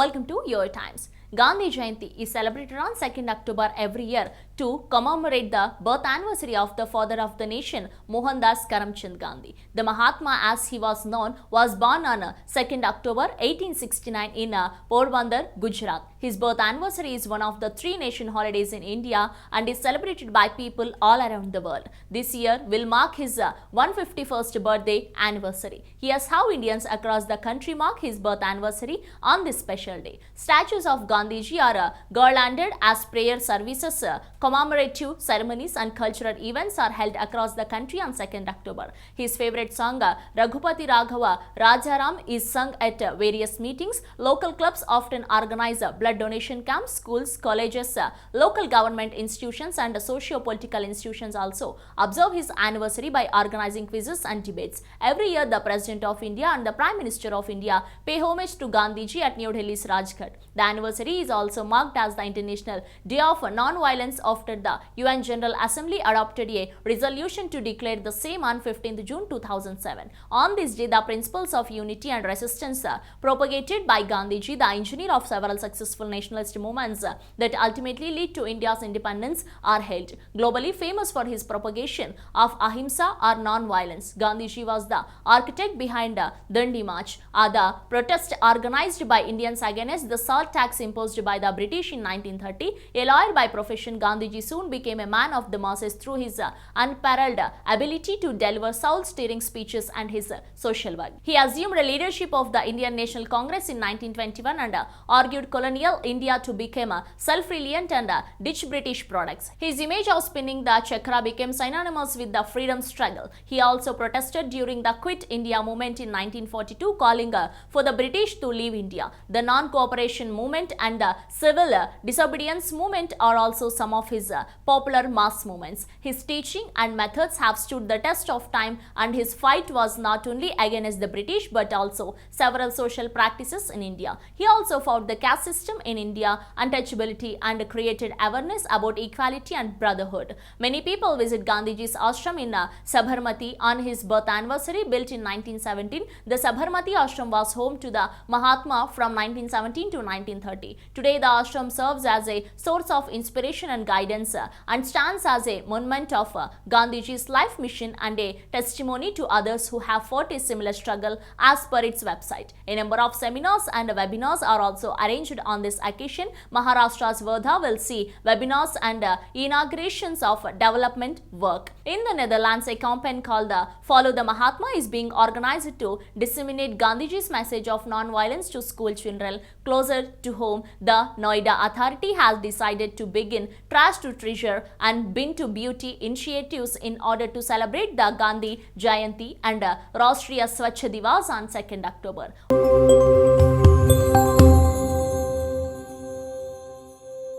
Welcome to Your Times. Gandhi Jayanti is celebrated on 2nd October every year to commemorate the birth anniversary of the father of the nation, Mohandas Karamchand Gandhi. The Mahatma, as he was known, was born on 2nd October 1869 in Porbandar, Gujarat. His birth anniversary is one of the 3 nation holidays in India and is celebrated by people all around the world. This year will mark his 151st birthday anniversary. Here's how Indians across the country mark his birth anniversary on this special day. Statues of Gandhiji are garlanded as prayer services, commemorative ceremonies and cultural events are held across the country on 2nd October. His favorite song, Raghupati Raghava Rajaram, is sung at various meetings. Local clubs often organize blood donation camps. Schools, colleges, local government institutions and socio-political institutions also observe his anniversary by organizing quizzes and debates. Every year, the President of India and the Prime Minister of India pay homage to Gandhiji at New Delhi's Rajghat. The anniversary is also marked as the International Day of Non-Violence after the UN General Assembly adopted a resolution to declare the same on 15th June 2007. On this day, the principles of unity and resistance propagated by Gandhiji, the engineer of several successful nationalist movements that ultimately lead to India's independence, are held. Globally famous for his propagation of ahimsa or non-violence, Gandhiji was the architect behind Dandi March, the protest organized by Indians against the salt tax imposed by the British in 1930. A lawyer by profession, Gandhiji soon became a man of the masses through his unparalleled ability to deliver soul-stirring speeches and his social work. He assumed the leadership of the Indian National Congress in 1921 and argued colonial India to become self-reliant and ditch British products. His image of spinning the chakra became synonymous with the freedom struggle. He also protested during the Quit India movement in 1942, calling for the British to leave India. The non-cooperation movement and the civil disobedience movement are also some of his popular mass movements. His teaching and methods have stood the test of time, and his fight was not only against the British but also several social practices in India. He also fought the caste system in India, untouchability, and created awareness about equality and brotherhood. Many people visit Gandhiji's ashram in Sabarmati on his birth anniversary. Built in 1917, the Sabarmati ashram was home to the Mahatma from 1917 to 1930. Today, the ashram serves as a source of inspiration and guidance and stands as a monument of Gandhiji's life mission and a testimony to others who have fought a similar struggle, as per its website. A number of seminars and webinars are also arranged on this occasion. Maharashtra's Wardha will see webinars and inaugurations of development work. In the Netherlands, a campaign called Follow the Mahatma is being organized to disseminate Gandhiji's message of non-violence to school children. Closer to home, the Noida Authority has decided to begin Trash to Treasure and Bin to Beauty initiatives in order to celebrate the Gandhi Jayanti and Rashtriya Swachh Divas on 2nd October.